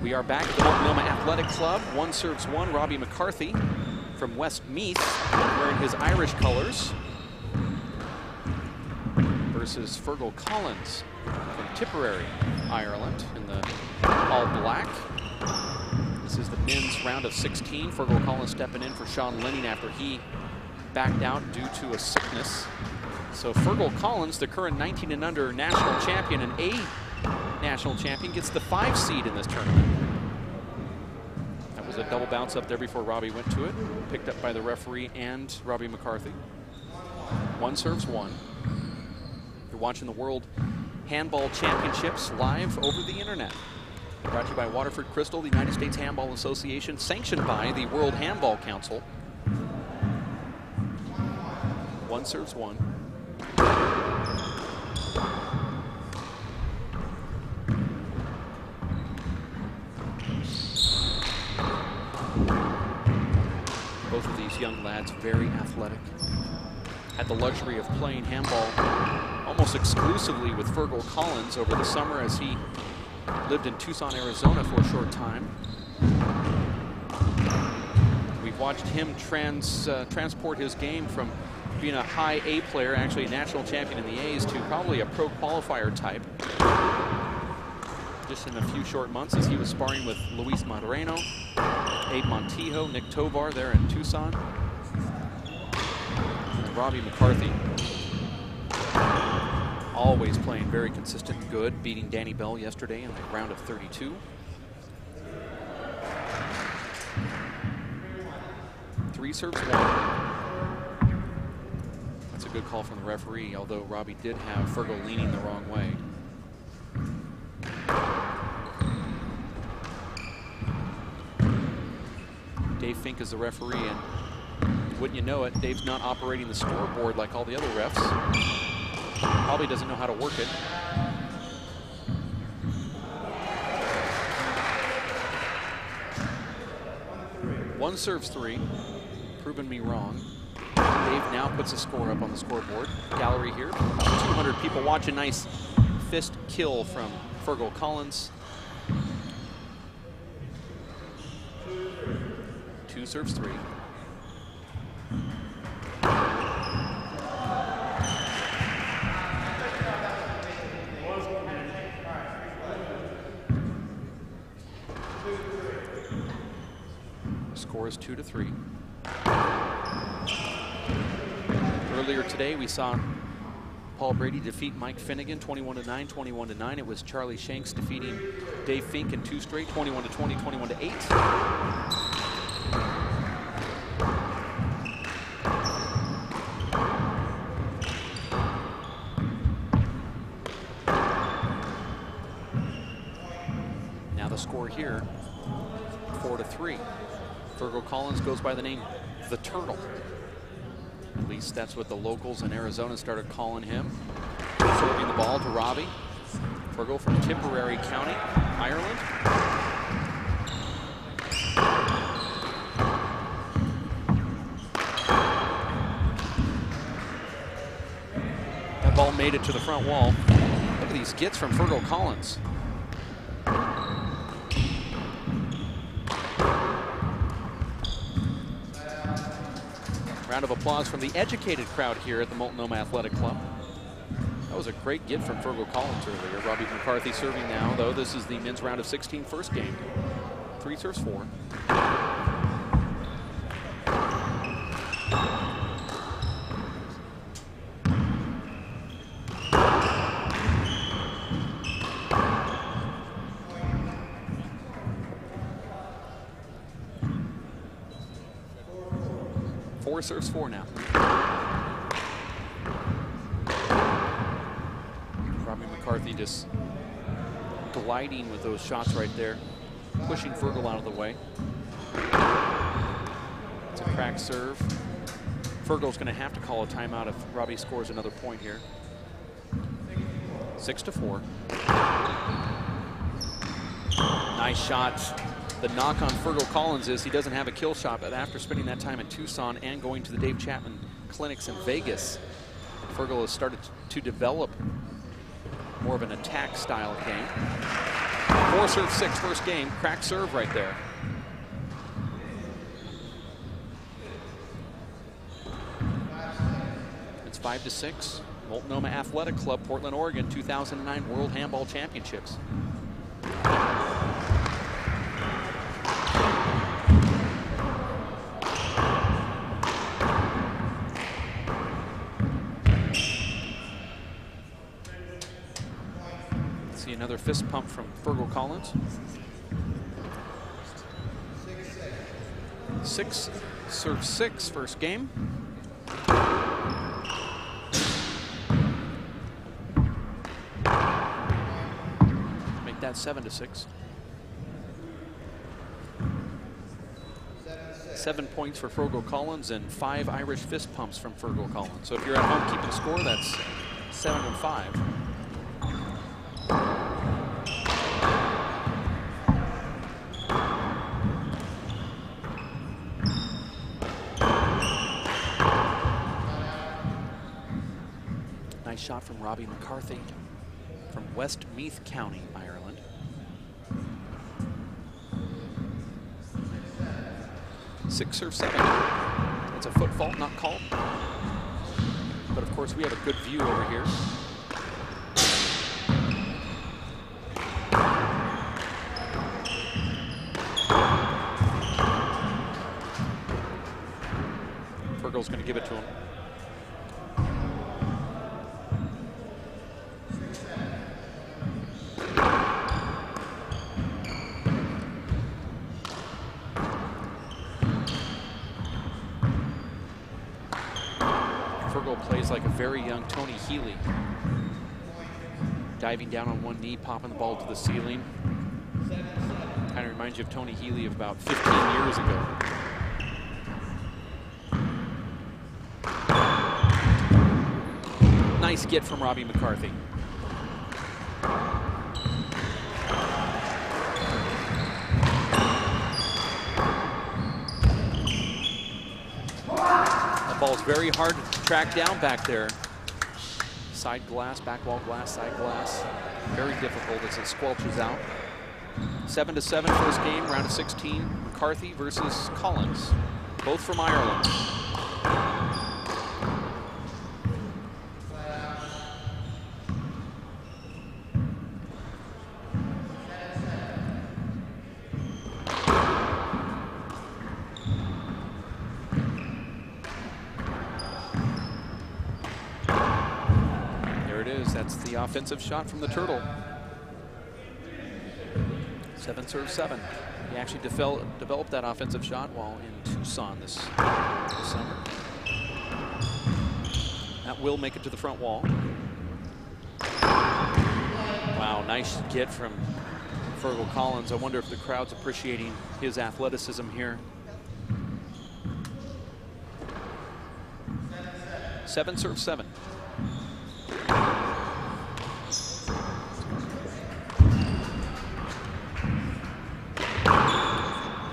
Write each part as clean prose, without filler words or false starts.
We are back at the Multnomah Athletic Club. One serves one. Robbie McCarthy from West Meath, wearing his Irish colors, versus Fergal Collins from Tipperary, Ireland, in the all black. This is the men's round of 16. Fergal Collins stepping in for Sean Lenning after he backed out due to a sickness. So Fergal Collins, the current 19 and under national champion and A national champion, gets the 5 seed in this tournament. That was a double bounce up there before Robbie went to it. Picked up by the referee and Robbie McCarthy. One serves one. You're watching the World Handball Championships live over the internet. Brought to you by Waterford Crystal, the United States Handball Association, sanctioned by the World Handball Council. One serves one. Both of these young lads very athletic. Had the luxury of playing handball almost exclusively with Fergal Collins over the summer as he lived in Tucson, Arizona for a short time. We've watched him transport his game from being a high A player, actually a national champion in the A's, to probably a pro qualifier type. Just in a few short months as he was sparring with Luis Moreno, Abe Montijo, Nick Tovar there in Tucson. And Robbie McCarthy, always playing very consistent and good, beating Danny Bell yesterday in the round of 32. 3 serves one. That's a good call from the referee, although Robbie did have Fergal leaning the wrong way. Dave Fink is the referee, and wouldn't you know it, Dave's not operating the scoreboard like all the other refs. Probably doesn't know how to work it. One serves 3, proving me wrong. Dave now puts a score up on the scoreboard. Gallery here, about 200 people watching. Nice fist kill from Fergal Collins. 2 serves 3. Score is 2-3. Earlier today, we saw Paul Brady defeat Mike Finnegan 21-9, 21-9. It was Charlie Shanks defeating Dave Fink in 2 straight, 21-20, 21-8. Now the score here, 4-3. Fergal Collins goes by the name The Turtle. At least that's what the locals in Arizona started calling him. Serving the ball to Robbie. Fergal from Tipperary County, Ireland. That ball made it to the front wall. Look at these gets from Fergal Collins. Round of applause from the educated crowd here at the Multnomah Athletic Club. That was a great get from Fergal Collins earlier. Robbie McCarthy serving now, though. This is the men's round of 16 first game. 3 serves 4. Serves 4 now. Robbie McCarthy just gliding with those shots right there, pushing Fergal out of the way. It's a cracked serve. Fergal's going to have to call a timeout if Robbie scores another point here. 6-4. Nice shot. The knock on Fergal Collins is he doesn't have a kill shot, but after spending that time in Tucson and going to the Dave Chapman clinics in Vegas, Fergal has started to develop more of an attack style game. 4-serve-6 first game. Crack serve right there. It's 5-6. Multnomah Athletic Club, Portland, Oregon, 2009 World Handball Championships. See another fist pump from Fergal Collins. 6-serve-6 first game. Make that 7-6. 7 points for Fergal Collins and 5 Irish fist pumps from Fergal Collins. So if you're at home keeping score, that's 7-5. Nice shot from Robbie McCarthy from Westmeath County, Ireland. Six-serve-7. It's a foot fault, not called. But of course, we have a good view over here. Fergal's going to give it to him. Fergal plays like a very young Tony Healy. Diving down on one knee, popping the ball to the ceiling. Kind of reminds you of Tony Healy of about 15 years ago. Nice get from Robbie McCarthy. Ball's very hard to track down back there. Side glass, back wall glass, side glass. Very difficult as it squelches out. 7-7 first game, round of 16. McCarthy versus Collins, both from Ireland. That's the offensive shot from the Turtle. 7-serve-7. He actually developed that offensive shot while in Tucson this summer. That will make it to the front wall. Wow, nice get from Fergal Collins. I wonder if the crowd's appreciating his athleticism here. 7-serve-7.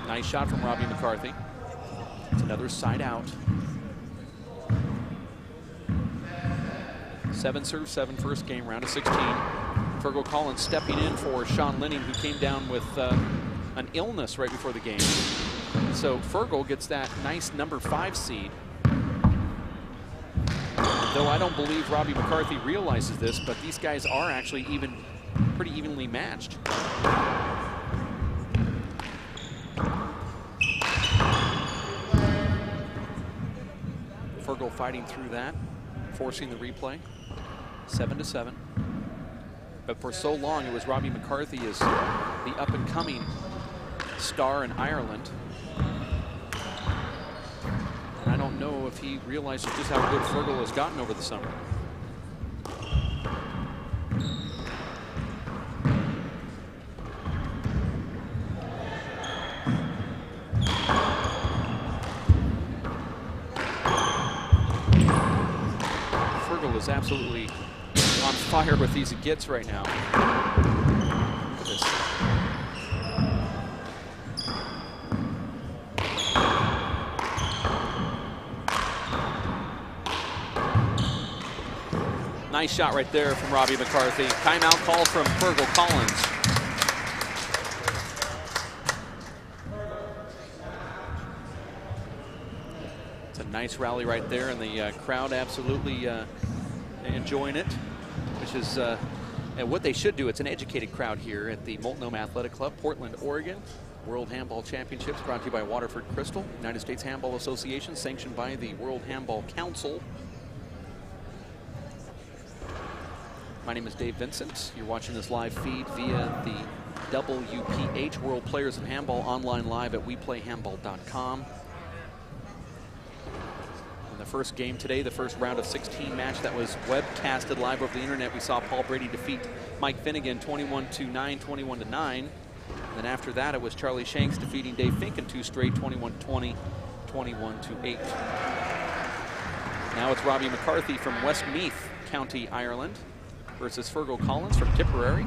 Nice shot from Robbie McCarthy. It's another side out. 7-serve-7 first game, round of 16. Fergal Collins stepping in for Sean Linning, who came down with an illness right before the game. So Fergal gets that nice number 5 seed. Though I don't believe Robbie McCarthy realizes this, but these guys are actually pretty evenly matched. Fergal fighting through that, forcing the replay. 7-7. But for so long, it was Robbie McCarthy as the up-and-coming star in Ireland. And I don't know if he realizes just how good Fergal has gotten over the summer. Fergal is absolutely on fire with these gets right now. Look at this. Nice shot right there from Robbie McCarthy. Timeout call from Fergal Collins. Nice rally right there, and the crowd absolutely enjoying it, which is and what they should do. It's an educated crowd here at the Multnomah Athletic Club, Portland, Oregon. World Handball Championships brought to you by Waterford Crystal, United States Handball Association, sanctioned by the World Handball Council. My name is Dave Vincent. You're watching this live feed via the WPH World Players of Handball online live at WePlayHandball.com. In the first game today, the first round of 16 match that was webcasted live over the internet, we saw Paul Brady defeat Mike Finnegan 21-9, 21-9. Then after that, it was Charlie Shanks defeating Dave Fink in 2 straight, 21-20, 21-8. Now it's Robbie McCarthy from Westmeath County, Ireland, versus Fergal Collins from Tipperary,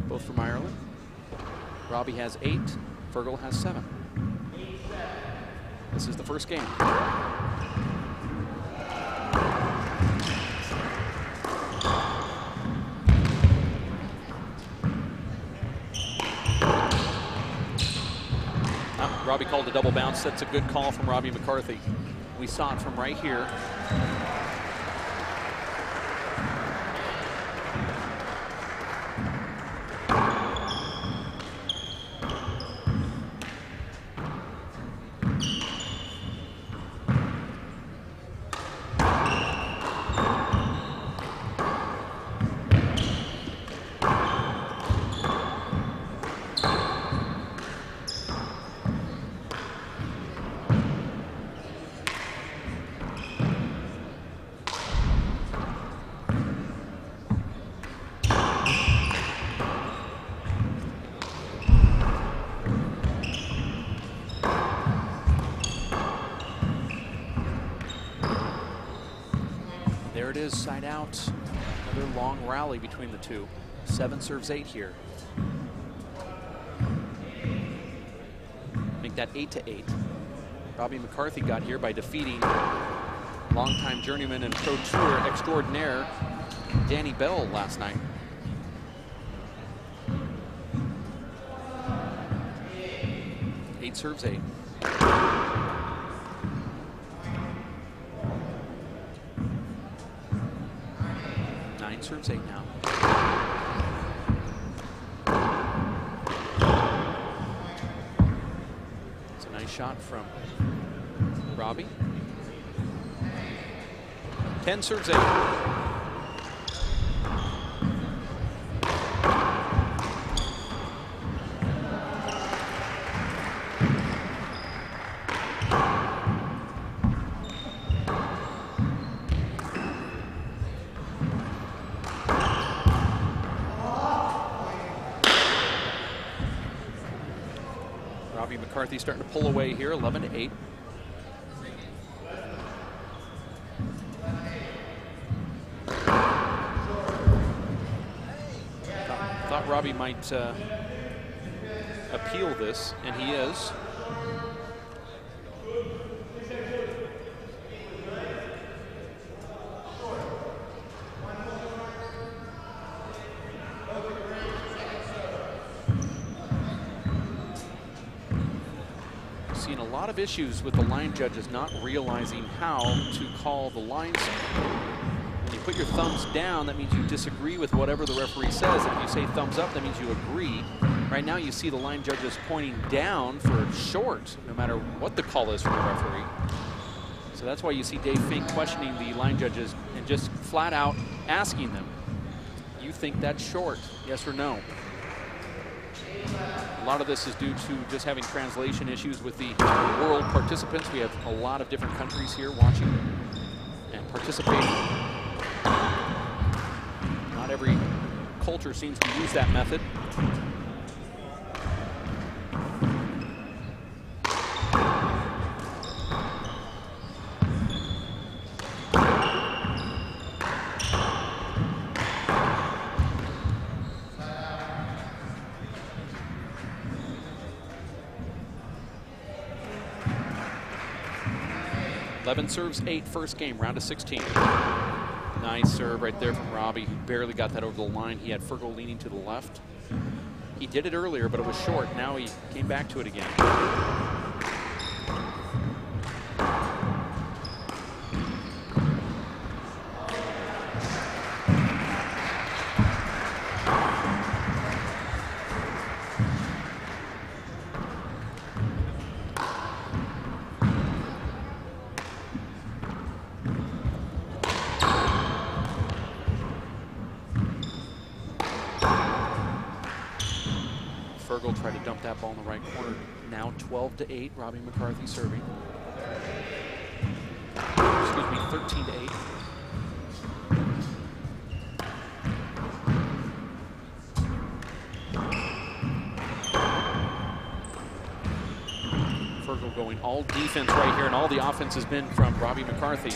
both from Ireland. Robbie has 8, Fergal has 7. This is the first game. Robbie called a double bounce. That's a good call from Robbie McCarthy. We saw it from right here. There it is, side out. Another long rally between the two. 7 serves 8 here. Make that 8-8. Robbie McCarthy got here by defeating longtime journeyman and pro tour extraordinaire Danny Bell last night. Eight serves 8. Serves 8 now. It's a nice shot from Robbie. 10 serves 8. McCarthy starting to pull away here, 11-8. Thought Robbie might appeal this, and he is. Seen a lot of issues with the line judges not realizing how to call the line signal. When you put your thumbs down, that means you disagree with whatever the referee says. If you say thumbs up, that means you agree. Right now you see the line judges pointing down for short, no matter what the call is from the referee. So that's why you see Dave Fink questioning the line judges and just flat out asking them, you think that's short, yes or no? A lot of this is due to just having translation issues with the world participants. We have a lot of different countries here watching and participating. Not every culture seems to use that method. Serves 8, first game, round of 16. Nice serve right there from Robbie, who barely got that over the line. He had Fergal leaning to the left. He did it earlier, but it was short. Now he came back to it again. Fergal tried to dump that ball in the right corner. Now 12-8, Robbie McCarthy serving. Excuse me, 13-8. Fergal going all defense right here, and all the offense has been from Robbie McCarthy.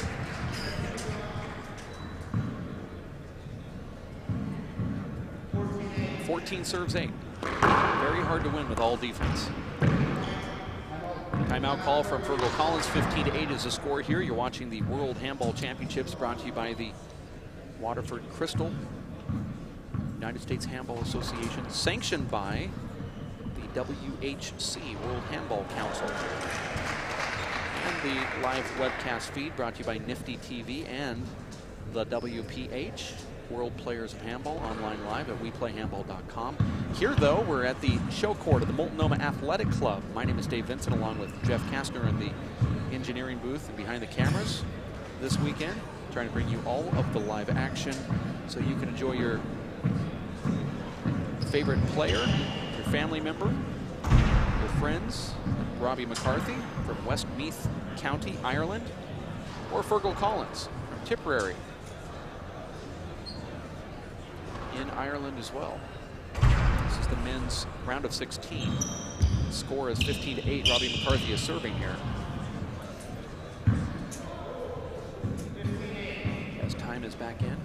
Serves 8. Very hard to win with all defense. Timeout call from Fergal Collins. 15-8 is the score here. You're watching the World Handball Championships brought to you by the Waterford Crystal United States Handball Association, sanctioned by the WHC, World Handball Council. And the live webcast feed brought to you by Nifty TV and the WPH, World Players of Handball, online live at WePlayHandball.com. Here, though, we're at the show court of the Multnomah Athletic Club. My name is Dave Vincent, along with Jeff Kastner in the engineering booth and behind the cameras this weekend, trying to bring you all of the live action so you can enjoy your favorite player, your family member, your friends, Robbie McCarthy from Westmeath County, Ireland, or Fergal Collins from Tipperary in Ireland as well. This is the men's round of 16. The score is 15-8. Robbie McCarthy is serving here. As time is back in.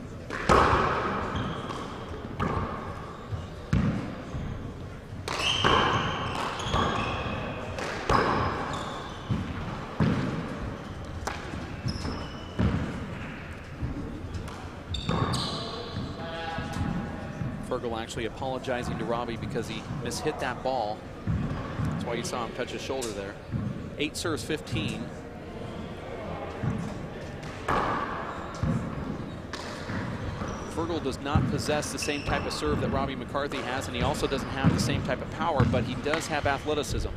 Fergal actually apologizing to Robbie because he mishit that ball. That's why you saw him touch his shoulder there. 8 serves 15. Fergal does not possess the same type of serve that Robbie McCarthy has, and he also doesn't have the same type of power, but he does have athleticism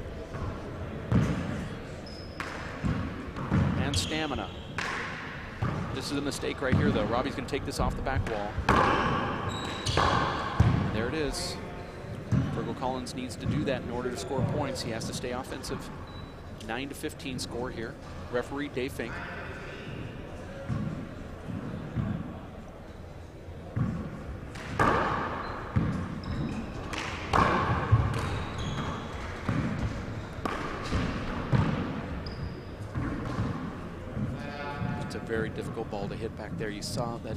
and stamina. This is a mistake right here, though. Robbie's going to take this off the back wall. There it is. Fergal Collins needs to do that in order to score points. He has to stay offensive. 9-15 score here. Referee Dave Fink. It's a very difficult ball to hit back there. You saw that.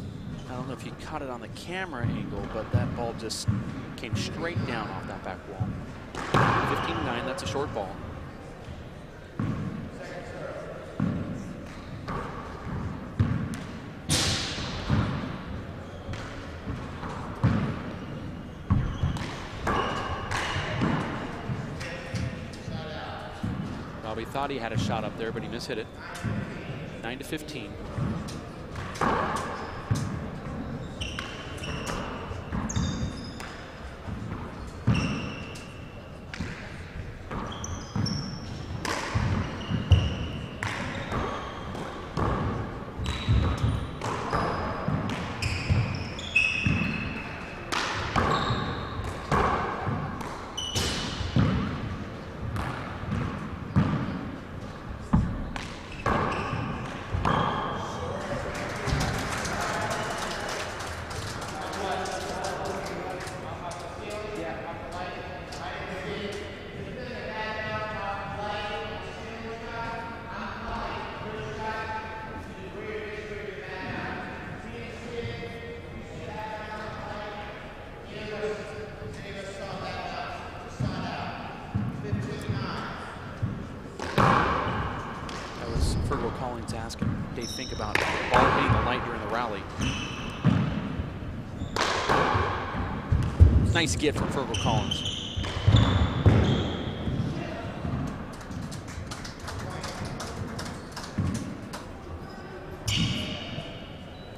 I don't know if you caught it on the camera angle, but that ball just came straight down off that back wall. 15-9, that's a short ball. Robbie thought he had a shot up there, but he mishit it. 9-15. Fergal Collins asking Dave Fink about the ball hitting the light during the rally. Nice get from Fergal Collins.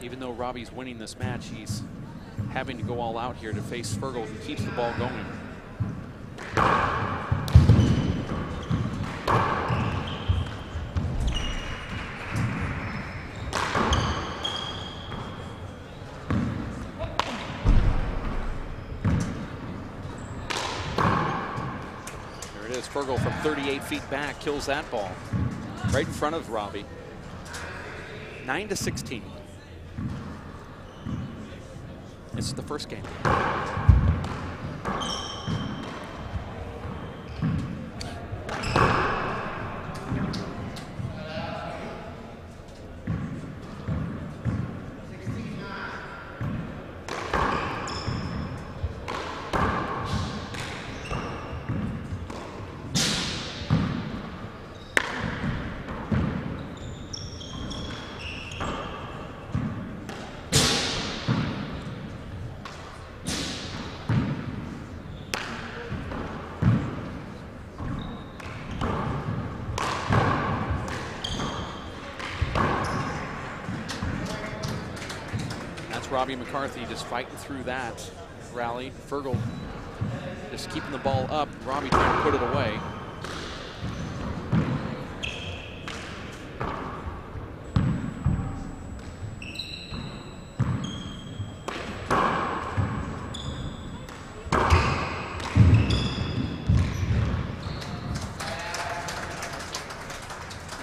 Even though Robbie's winning this match, he's having to go all out here to face Fergal, who keeps the ball going. this. Fergal from 38 feet back kills that ball right in front of Robbie. 9-16. This is the first game. Robbie McCarthy just fighting through that rally. Fergal just keeping the ball up. Robbie trying to put it away.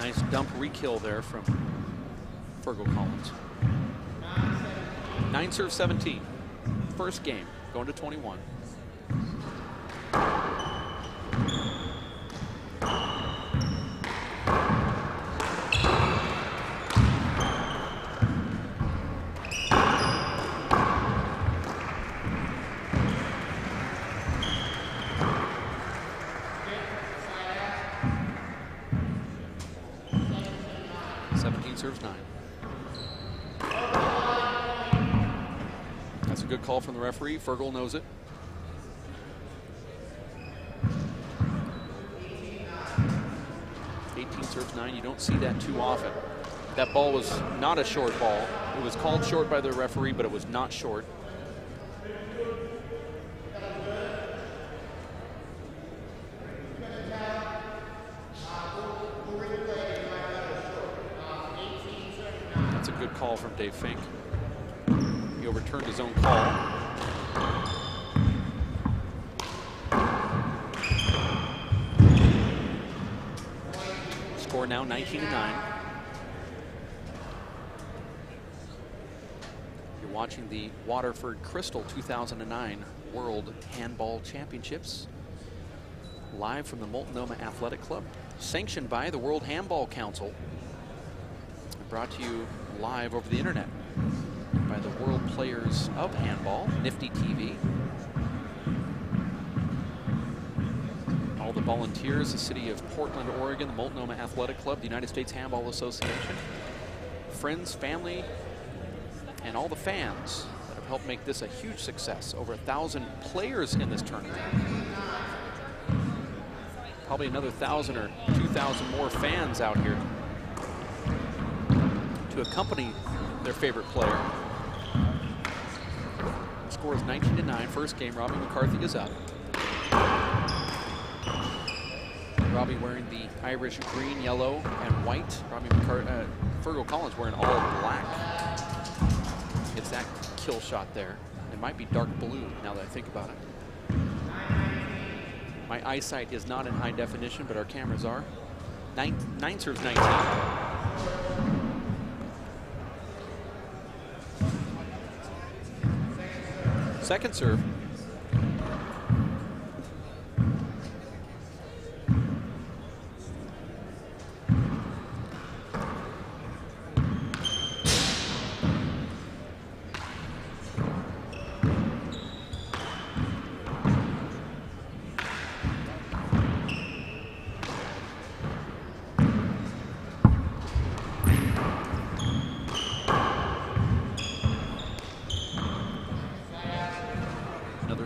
Nice dump re-kill there from Fergal Collins. 9-17. First game, going to 21. Serves 9. That's a good call from the referee. Fergal knows it. Serves 9. You don't see that too often. That ball was not a short ball. It was called short by the referee, but it was not short. That's a good call from Dave Fink. He overturned his own call. Score now 19-9. You're watching the Waterford Crystal 2009 World Handball Championships live from the Multnomah Athletic Club, sanctioned by the World Handball Council, and brought to you live over the internet by the World Players of Handball, Nifty TV. All the volunteers, the city of Portland, Oregon, the Multnomah Athletic Club, the United States Handball Association, friends, family, and all the fans that have helped make this a huge success. Over 1,000 players in this tournament. Probably another 1,000 or 2,000 more fans out here to accompany their favorite player. The score is 19-9. First game, Robbie McCarthy is up. Robbie wearing the Irish green, yellow, and white. Fergal Collins wearing all black. It's that kill shot there. It might be dark blue now that I think about it. My eyesight is not in high definition, but our cameras are. 9 serves 19. Second serve.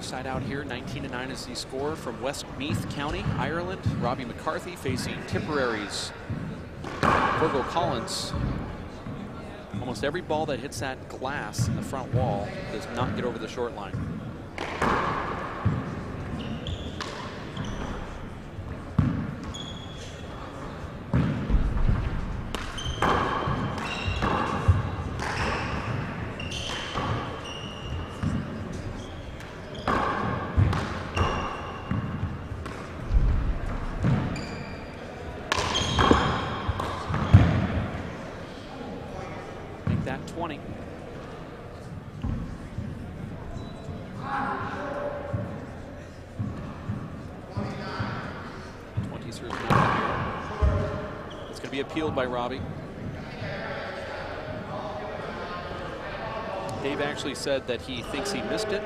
Side out here, 19-9 is the score from Westmeath County, Ireland. Robbie McCarthy facing Tipperary's Fergal Collins. Almost every ball that hits that glass in the front wall does not get over the short line. 20. Serves 9 here. It's going to be appealed by Robbie. Dave actually said that he thinks he missed it.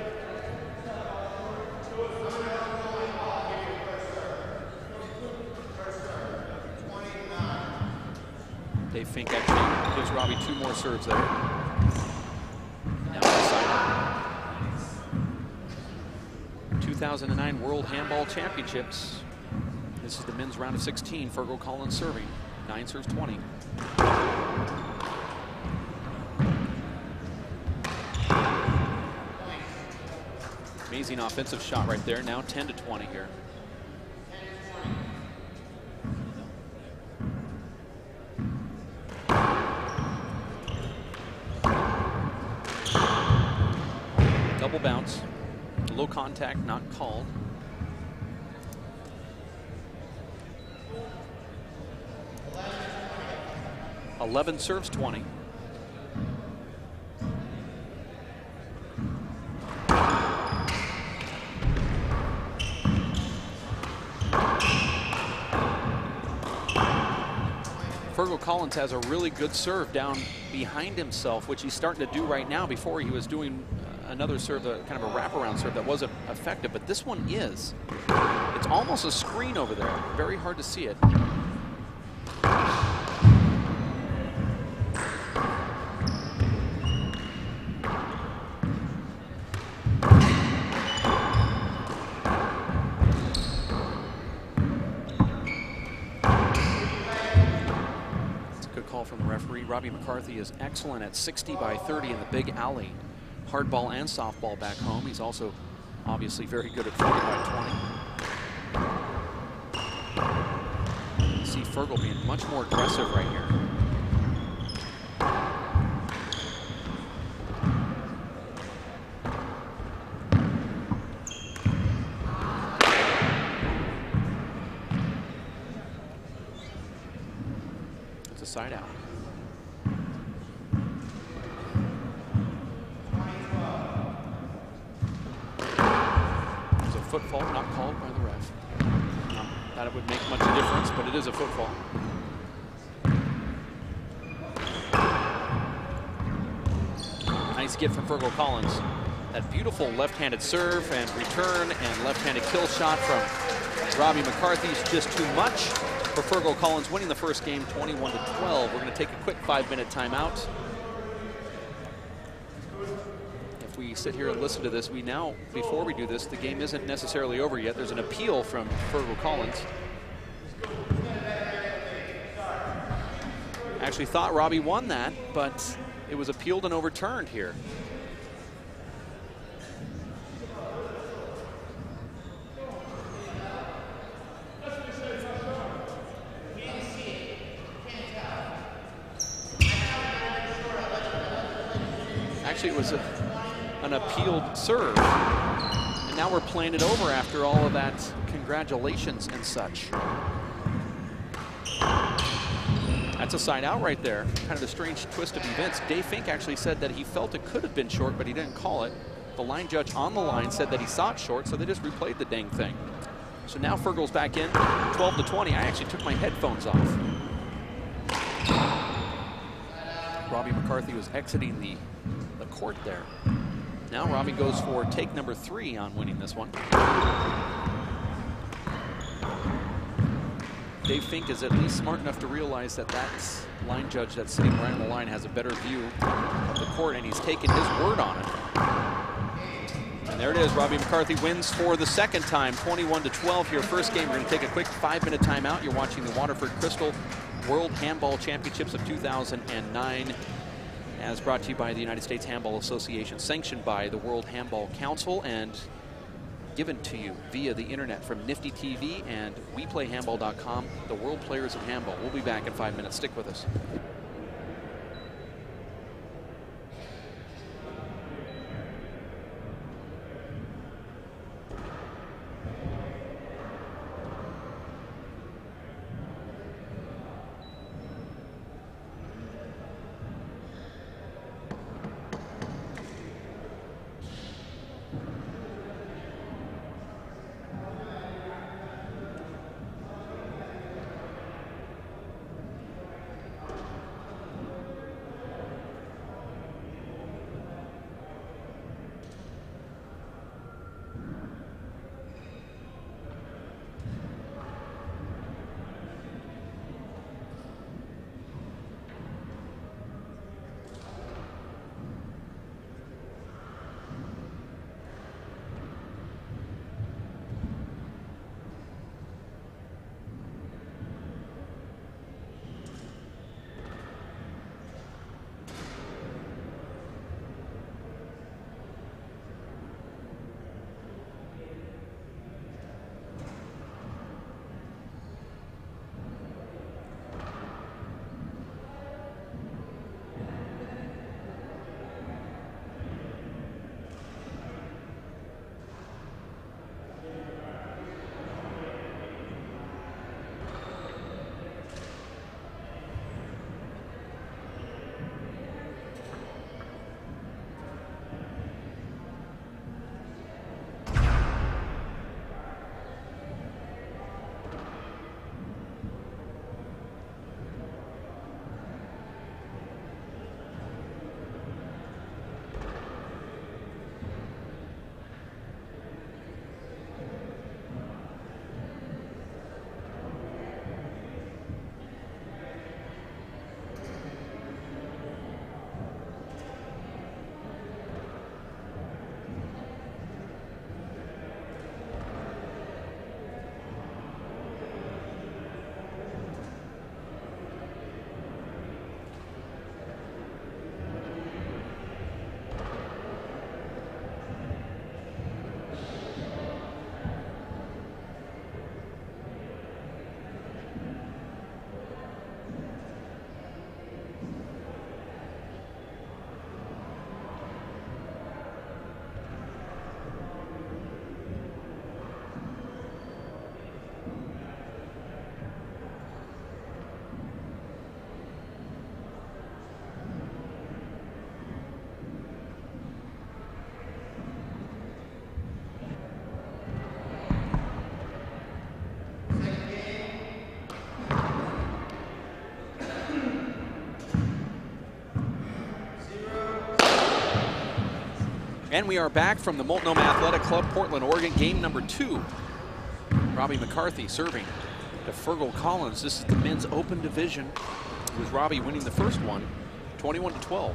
Dave Fink actually gives Robbie 2 more serves there. Now side out. 2009 World Handball Championships. This is the men's round of 16. Fergal Collins serving. 9 serves 20. Amazing offensive shot right there. Now 10 to 20 here. Double bounce. Low contact, not called. Eleven serves 20. Fergal Collins has a really good serve down behind himself, which he's starting to do right now. Before he was doing another serve, kind of a wraparound serve that wasn't effective, but this one is. It's almost a screen over there. Very hard to see it. From the referee. Robbie McCarthy is excellent at 60 by 30 in the big alley. Hardball and softball back home. He's also obviously very good at 40 by 20. You see Fergal being much more aggressive right here. It's a side out. Footfall, not called by the ref. Not that it would make much difference, but it is a footfall. Nice get from Fergal Collins. That beautiful left-handed serve and return and left-handed kill shot from Robbie McCarthy is just too much for Fergal Collins, winning the first game 21 to 12. We're going to take a quick 5-minute timeout. We sit here and listen to this. We now, before we do this, the game isn't necessarily over yet. There's an appeal from Fergal Collins. Actually thought Robbie won that, but it was appealed and overturned here. Actually, it was an appealed serve, and now we're playing it over after all of that congratulations and such. That's a side out right there. Kind of a strange twist of events. Dave Fink actually said that he felt it could have been short, but he didn't call it. The line judge on the line said that he saw it short, so they just replayed the dang thing. So now Fergal's back in, 12 to 20. I actually took my headphones off. Robbie McCarthy was exiting the court there. Now Robbie goes for take number 3 on winning this one. Dave Fink is at least smart enough to realize that that line judge that's sitting right on the line has a better view of the court, and he's taken his word on it. And there it is. Robbie McCarthy wins for the second time, 21 to 12 here. First game, we're going to take a quick 5-minute timeout. You're watching the Waterford Crystal World Handball Championships of 2009. As brought to you by the United States Handball Association, sanctioned by the World Handball Council, and given to you via the internet from Nifty TV and WePlayHandball.com, the world players of handball. We'll be back in 5 minutes. Stick with us. And we are back from the Multnomah Athletic Club, Portland, Oregon, game number 2. Robbie McCarthy serving to Fergal Collins. This is the men's open division, with Robbie winning the first one, 21-12.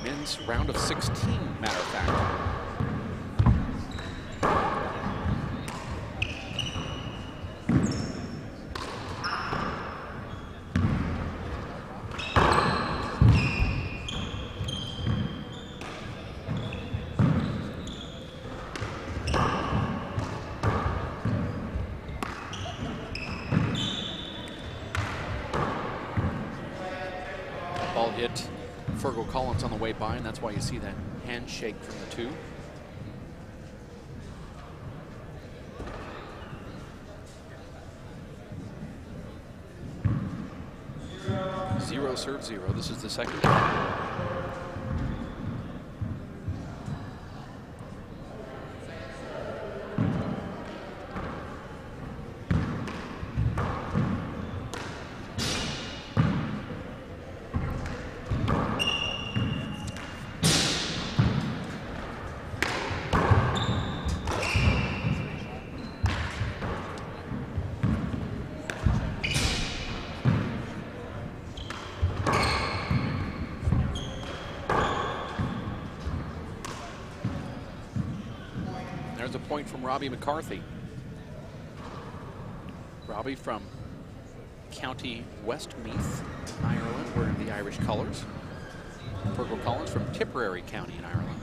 Men's round of 16, matter of fact. Ball hit Fergal Collins on the way by, and that's why you see that handshake from the two. Zero serve zero. This is the second. There's a point from Robbie McCarthy. Robbie from County Westmeath, Ireland, wearing the Irish colors. Fergal Collins from Tipperary County in Ireland.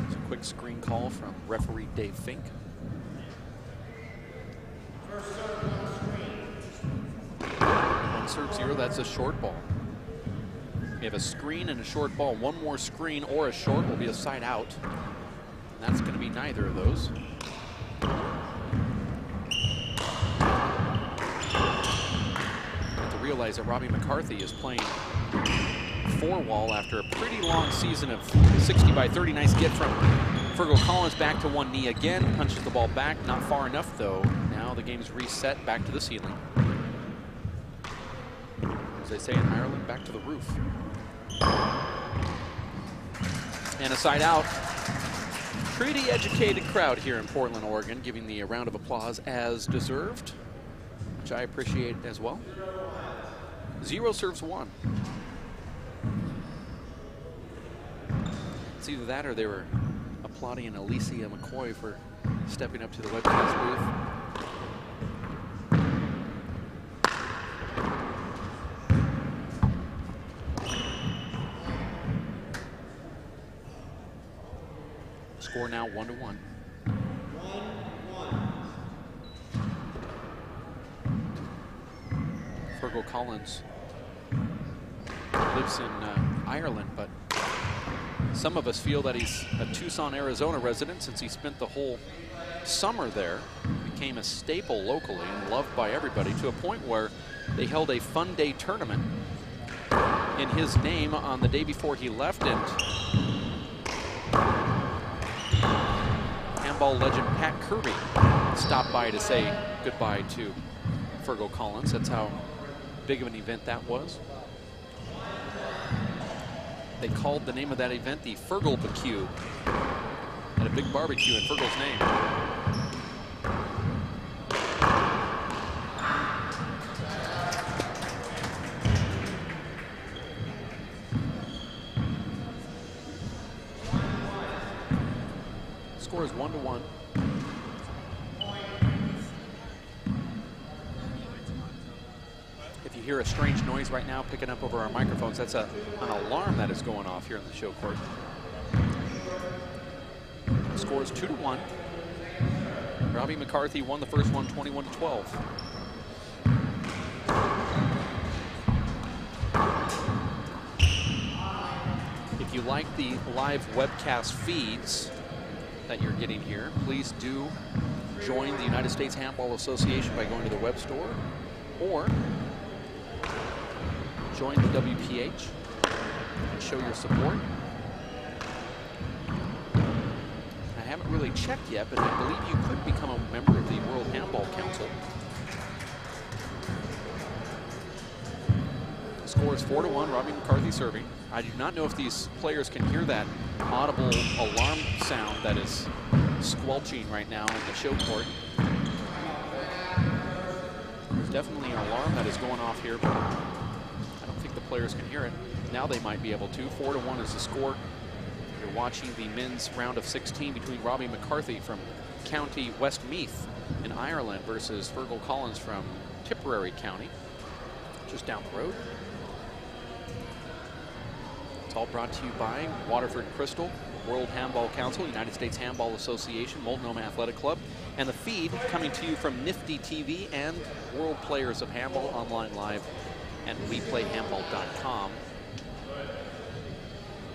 It's a quick screen call from referee Dave Fink. One serve zero, that's a short ball. We have a screen and a short ball. One more screen or a short will be a side out. And that's going to be neither of those. To realize that Robbie McCarthy is playing 4-wall after a pretty long season of 60 by 30. Nice get from Fergal Collins, back to one knee again. Punches the ball back, not far enough though. Now the game's reset back to the ceiling. As they say in Ireland, back to the roof. And a side out. Pretty educated crowd here in Portland, Oregon, giving the round of applause as deserved, which I appreciate as well. Zero serves one. It's either that or they were applauding Alicia McCoy for stepping up to the webcast booth. Score now 1-1. Fergal Collins lives in Ireland, but some of us feel that he's a Tucson, Arizona resident since he spent the whole summer there. Became a staple locally and loved by everybody, to a point where they held a fun day tournament in his name on the day before he left, and Handball legend Pat Kirby stopped by to say goodbye to Fergal Collins. That's how big of an event that was. They called the name of that event the Fergal Barbecue. Had a big barbecue in Fergal's name. Score is 1-1. If you hear a strange noise right now picking up over our microphones, that's an alarm that is going off here in the show court. The score is 2-1. Robbie McCarthy won the first one, 21-12. If you like the live webcast feeds that you're getting here, please do join the United States Handball Association by going to their web store, or join the WPH and show your support. I haven't really checked yet, but I believe you could become a member of the World Handball Council. Score is 4-1, Robbie McCarthy serving. I do not know if these players can hear that audible alarm sound that is squelching right now in the show court. There's definitely an alarm that is going off here, but I don't think the players can hear it. Now they might be able to. 4-1 is the score. You're watching the men's round of 16 between Robbie McCarthy from County Westmeath in Ireland versus Fergal Collins from Tipperary County, just down the road. It's all brought to you by Waterford Crystal, World Handball Council, United States Handball Association, Multnomah Athletic Club, and the feed coming to you from Nifty TV and World Players of Handball online live and WePlayHandball.com.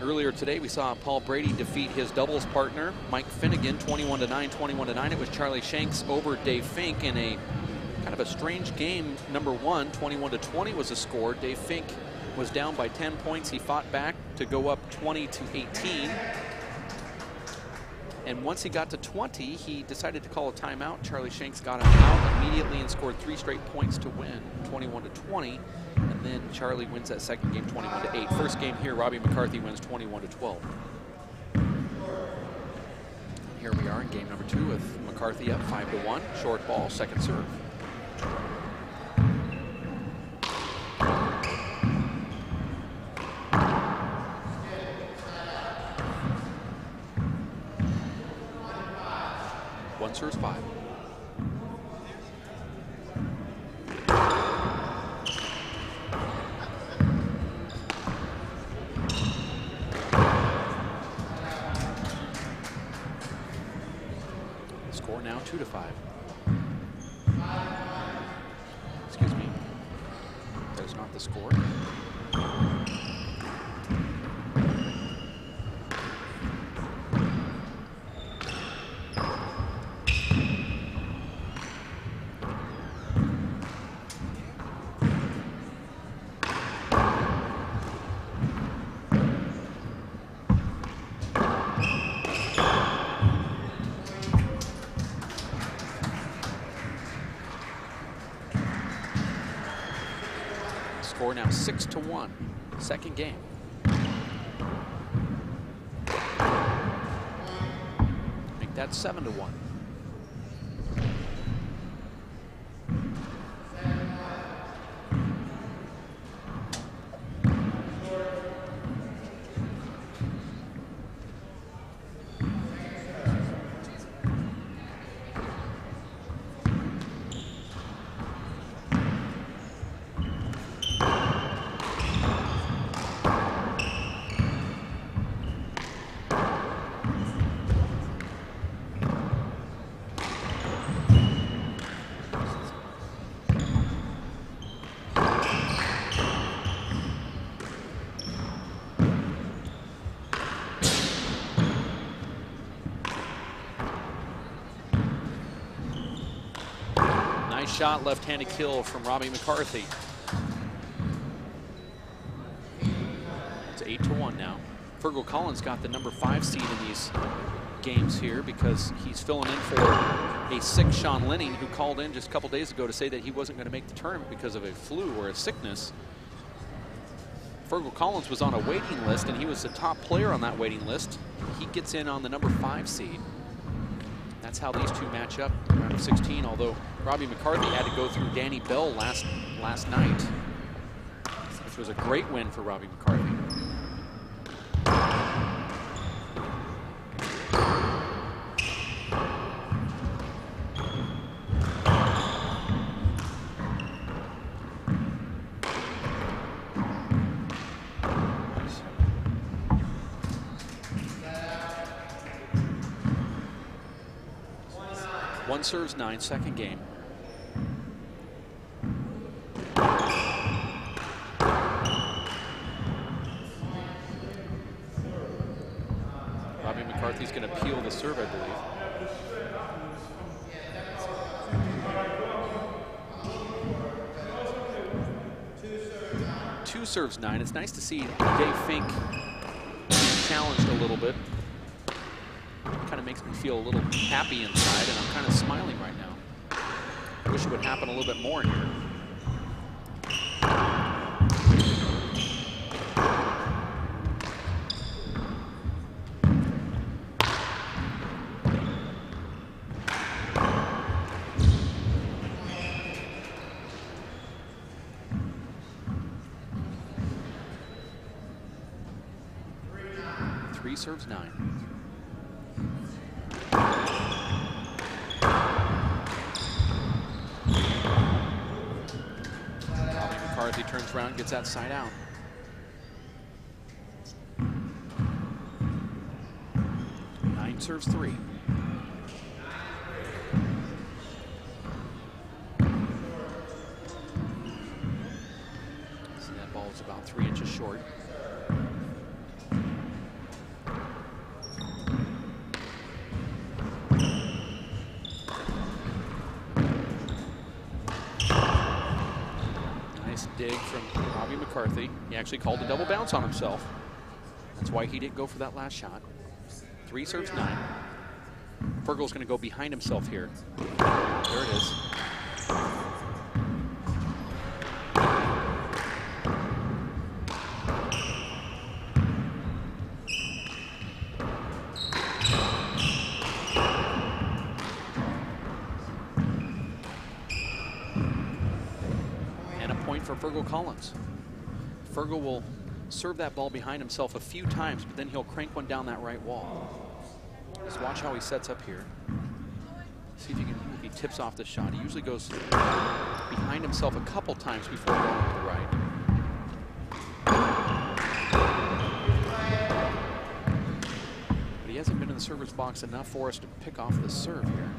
Earlier today, we saw Paul Brady defeat his doubles partner, Mike Finnegan, 21-9, 21-9. It was Charlie Shanks over Dave Fink in a kind of a strange game. Number one, 21-20 was the score. Dave Fink was down by 10 points. He fought back to go up 20-18. And once he got to 20, he decided to call a timeout. Charlie Shanks got him out immediately and scored 3 straight points to win, 21-20. And then Charlie wins that second game, 21-8. First game here, Robbie McCarthy wins 21-12. Here we are in game number 2 with McCarthy up 5-1. Short ball, second serve. One serves 5. Score now 2-5. Excuse me. That is not the score. Score now 6-1. Second game. Make that 7-1. Shot, left-handed kill from Robbie McCarthy. It's 8-1 now. Fergal Collins got the number 5 seed in these games here because he's filling in for a sick Sean Lenning, who called in just a couple days ago to say that he wasn't going to make the tournament because of a flu or a sickness. Fergal Collins was on a waiting list, and he was the top player on that waiting list. He gets in on the number 5 seed. That's how these two match up in round of 16, although Robbie McCarthy had to go through Danny Bell last night, which was a great win for Robbie McCarthy. One serves 9, second game. Robbie McCarthy's going to peel the serve, I believe. Two serves 9. It's nice to see Dave Fink challenged a little bit. Kind of makes me feel a little happy inside, and I'm kind of smiling right now. I wish it would happen a little bit more here. 3 serves 9. Robbie McCarthy turns around, gets that side out. Serves 3. See, that ball is about 3 inches short. Nice dig from Robbie McCarthy. He actually called a double bounce on himself. That's why he didn't go for that last shot. 3 serves 9. Fergal's going to go behind himself here. There it is. And a point for Fergal Collins. Fergal will serve that ball behind himself a few times, but then he'll crank one down that right wall. Just watch how he sets up here. See if he tips off the shot. He usually goes behind himself a couple times before going to the right. But he hasn't been in the server's box enough for us to pick off the serve here.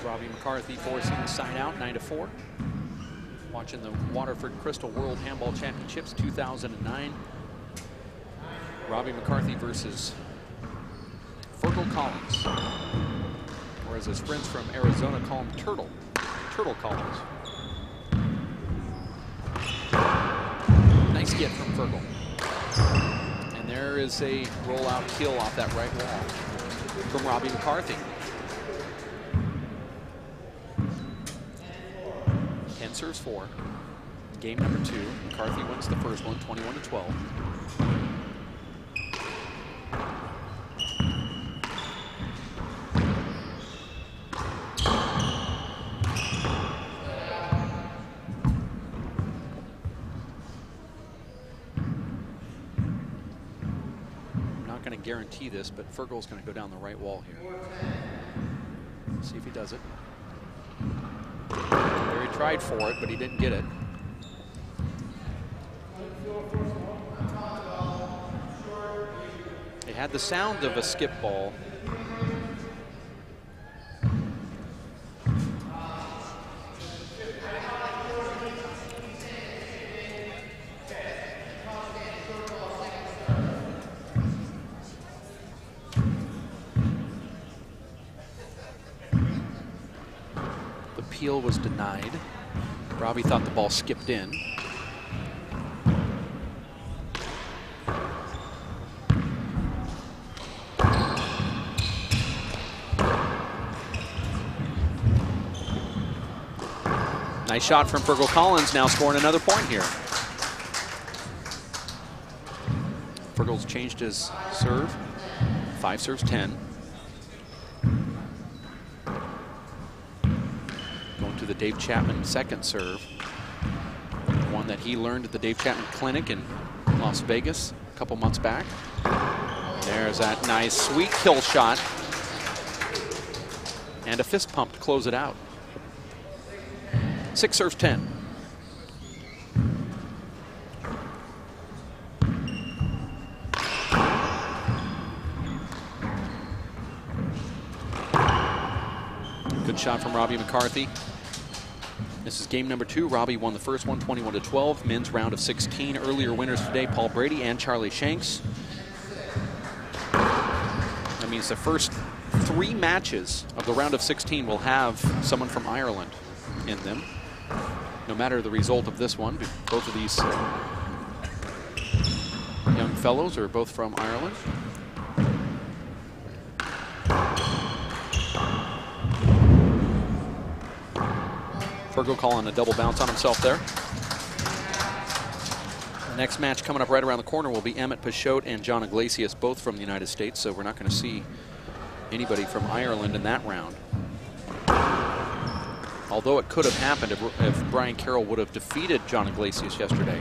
Robbie McCarthy forcing the side out, 9-4. Watching the Waterford Crystal World Handball Championships 2009. Robbie McCarthy versus Fergal Collins. Or as his friends from Arizona call him, Turtle Collins. Nice get from Fergal. And there is a rollout kill off that right wall from Robbie McCarthy. 10 serves 4. Game number 2. McCarthy wins the first one, 21-12. I'm not going to guarantee this, but Fergal's going to go down the right wall here. See if he does it. He tried for it, but he didn't get it. It had the sound of a skip ball. The appeal was denied. Robbie thought the ball skipped in. Nice shot from Fergal Collins, now scoring another point here. Fergal's changed his serve. 5 serves 10. Going to the Dave Chapman second serve. One that he learned at the Dave Chapman Clinic in Las Vegas a couple months back. There's that nice sweet kill shot. And a fist pump to close it out. 6 serves 10. Good shot from Robbie McCarthy. This is game number 2. Robbie won the first one, 21-12. Men's round of 16. Earlier winners today, Paul Brady and Charlie Shanks. That means the first 3 matches of the round of 16 will have someone from Ireland in them. No matter the result of this one, both of these young fellows are both from Ireland. Fergal calling a double bounce on himself there. The next match coming up right around the corner will be Emmett Peixote and John Iglesias, both from the United States, so we're not going to see anybody from Ireland in that round. Although it could have happened if Brian Carroll would have defeated John Iglesias yesterday.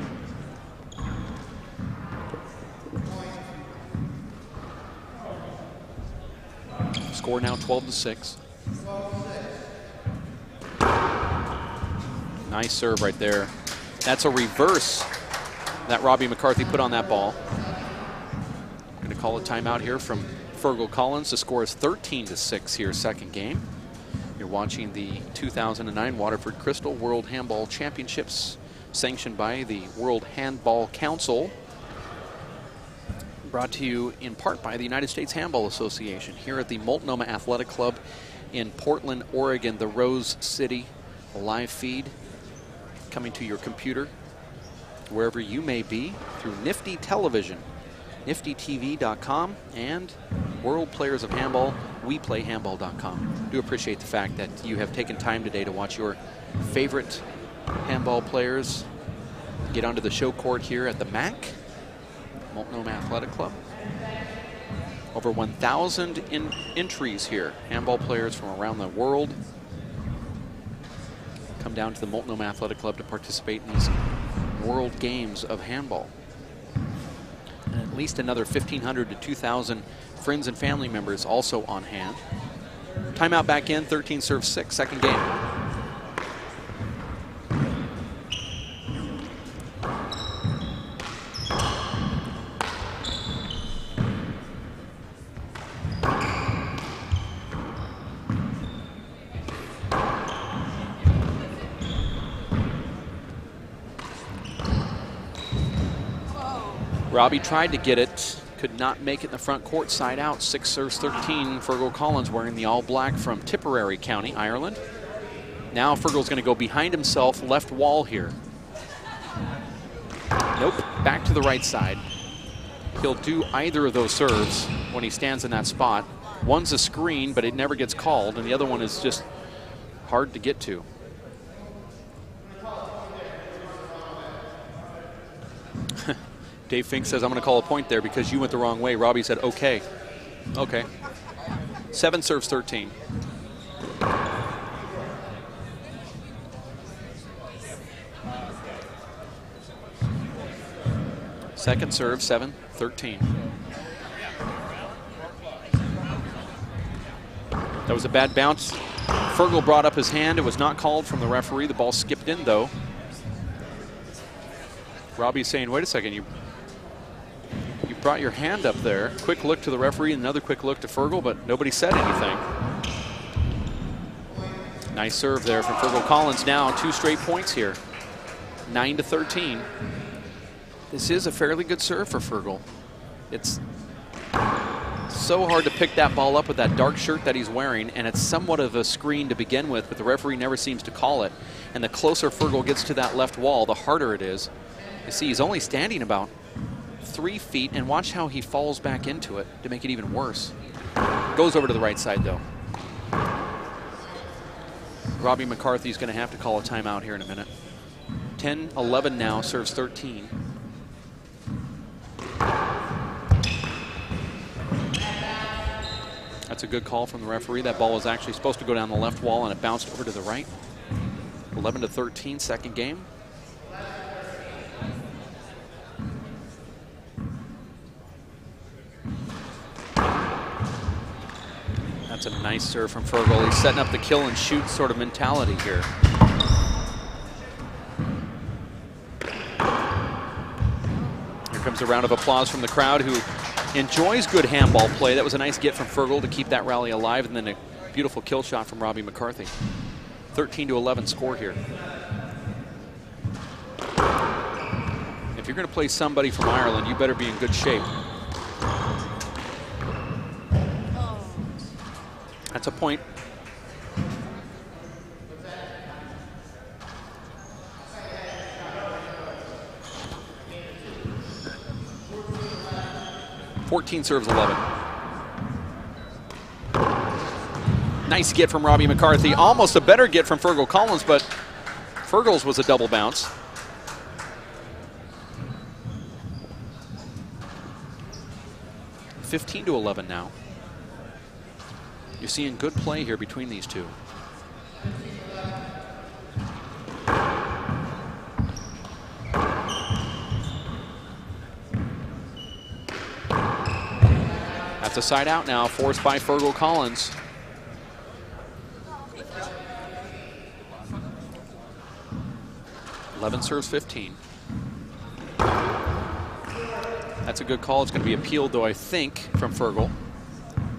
Score now 12-6. Nice serve right there. That's a reverse that Robbie McCarthy put on that ball. Going to call a timeout here from Fergal Collins. The score is 13-6 here, second game. You're watching the 2009 Waterford Crystal World Handball Championships, sanctioned by the World Handball Council. Brought to you in part by the United States Handball Association here at the Multnomah Athletic Club in Portland, Oregon, the Rose City. A live feed coming to your computer wherever you may be through Nifty Television, niftytv.com, and World Players of Handball, WePlayHandball.com. Do appreciate the fact that you have taken time today to watch your favorite handball players get onto the show court here at the MAC, Multnomah Athletic Club. Over 1,000 entries here. Handball players from around the world come down to the Multnomah Athletic Club to participate in these World Games of Handball. And at least another 1,500 to 2,000 friends and family members also on hand. Timeout back in, 13-6, second game. Robbie tried to get it, could not make it in the front court, side out. 6 serves 13. Fergal Collins wearing the all black from Tipperary County, Ireland. Now Fergal's going to go behind himself, left wall here. Nope, back to the right side. He'll do either of those serves when he stands in that spot. One's a screen, but it never gets called, and the other one is just hard to get to. Dave Fink says, I'm going to call a point there because you went the wrong way. Robbie said, okay. Okay. 7 serves 13. Second serve, 7-13. That was a bad bounce. Fergal brought up his hand. It was not called from the referee. The ball skipped in, though. Robbie's saying, wait a second, you brought your hand up there. Quick look to the referee, another quick look to Fergal, but nobody said anything. Nice serve there from Fergal Collins. Now 2 straight points here. 9-13. This is a fairly good serve for Fergal. It's so hard to pick that ball up with that dark shirt that he's wearing, and it's somewhat of a screen to begin with, but the referee never seems to call it. And the closer Fergal gets to that left wall, the harder it is. You see, he's only standing about 3 feet, and watch how he falls back into it to make it even worse. Goes over to the right side, though. Robbie McCarthy's going to have to call a timeout here in a minute. 10-11 now, serves 13. That's a good call from the referee. That ball was actually supposed to go down the left wall, and it bounced over to the right. 11-13, second game. That's a nice serve from Fergal. He's setting up the kill and shoot sort of mentality here. Here comes a round of applause from the crowd who enjoys good handball play. That was a nice get from Fergal to keep that rally alive, and then a beautiful kill shot from Robbie McCarthy. 13-11 score here. If you're going to play somebody from Ireland, you better be in good shape. That's a point. (14 serves 11). Nice get from Robbie McCarthy. Almost a better get from Fergal Collins, but Fergal's was a double bounce. (15-11 now. You're seeing good play here between these two. That's a side out now, forced by Fergal Collins. Levin serves 15. That's a good call. It's going to be appealed, though, I think, from Fergal.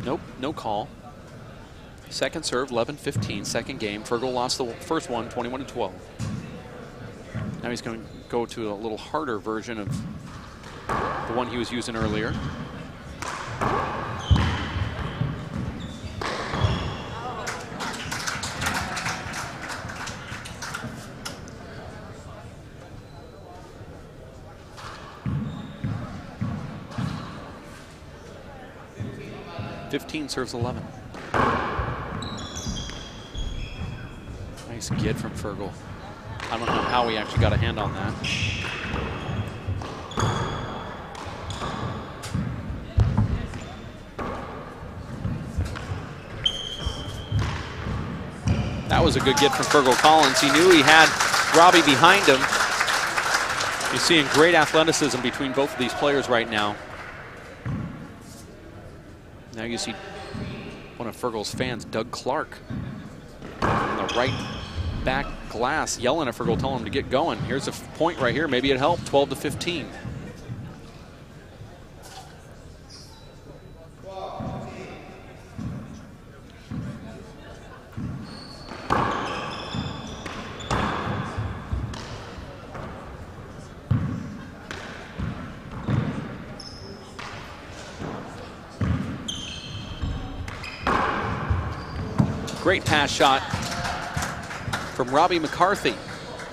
Nope, no call. Second serve, 11-15, second game. Fergal lost the first one, 21-12. Now he's going to go to a little harder version of the one he was using earlier. Serves 11. Nice get from Fergal. I don't know how he actually got a hand on that. That was a good get from Fergal Collins. He knew he had Robbie behind him. You're seeing great athleticism between both of these players right now. Now you see one of Fergal's fans, Doug Clark, on the right back glass, yelling at Fergal, telling him to get going. Here's a point right here. Maybe it helped, 12-15. Great pass shot from Robbie McCarthy.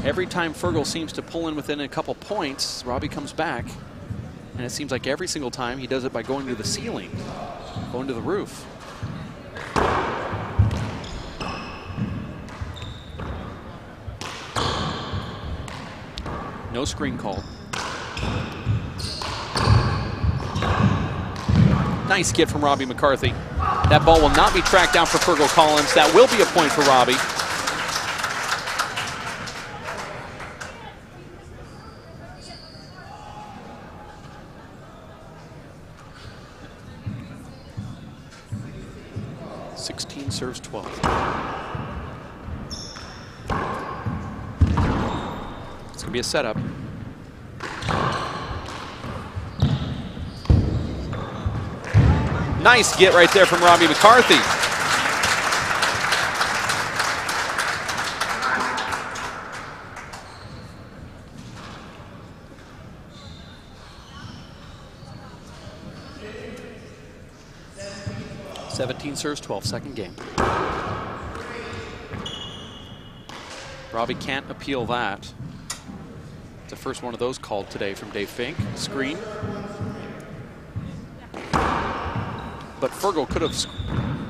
Every time Fergal seems to pull in within a couple points, Robbie comes back. And it seems like every single time he does it by going to the ceiling, going to the roof. No screen called. Nice get from Robbie McCarthy. That ball will not be tracked down for Fergal Collins. That will be a point for Robbie. Serves 12. It's going to be a setup. Nice get right there from Robbie McCarthy. Serves 12, second game. Robbie can't appeal that. It's the first one of those called today from Dave Fink. Screen. But Fergal could have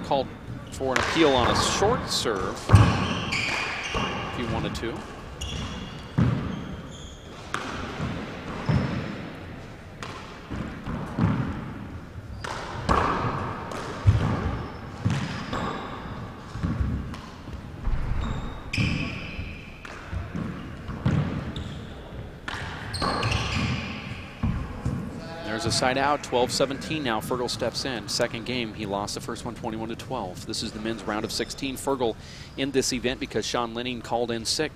called for an appeal on a short serve if he wanted to. A side out, 12-17 now. Fergal steps in. Second game, he lost the first one 21-12. This is the men's round of 16. Fergal in this event because Sean Lenning called in sick.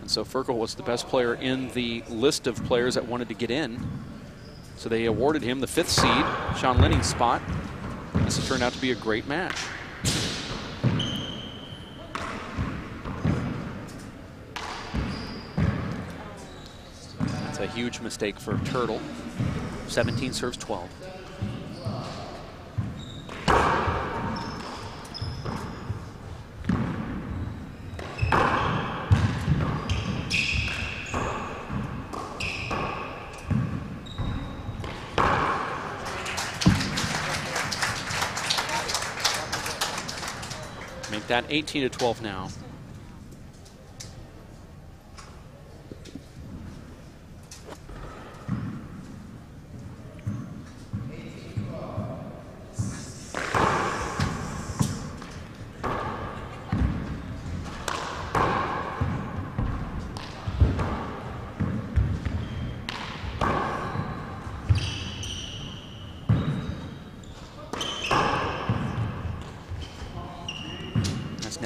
And so Fergal was the best player in the list of players that wanted to get in. So they awarded him the 5th seed, Sean Lenning's spot. This has turned out to be a great match. That's a huge mistake for Turtle. 17 serves 12. Make that 18-12 now.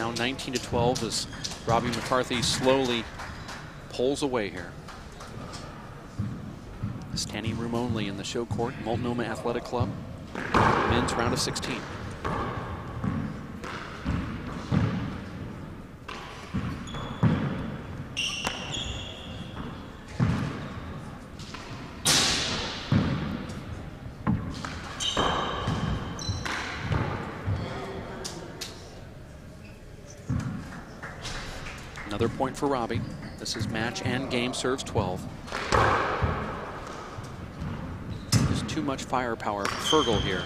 Now 19-12 as Robbie McCarthy slowly pulls away here. Standing room only in the show court, Multnomah Athletic Club. Men's round of 16. Another point for Robbie. This is match and game, serves 12. There's too much firepower for Fergal here.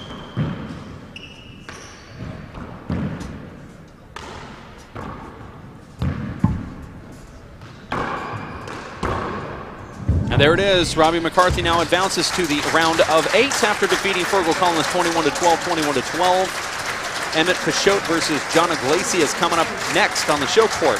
And there it is. Robbie McCarthy now advances to the round of 8 after defeating Fergal Collins 21-12, 21-12. Emmett Peixote versus John Iglesias coming up next on the show court.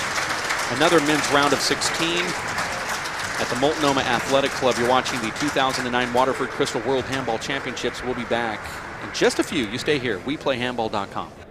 Another men's round of 16 at the Multnomah Athletic Club. You're watching the 2009 Waterford Crystal World Handball Championships. We'll be back in just a few. You stay here. WePlayHandball.com.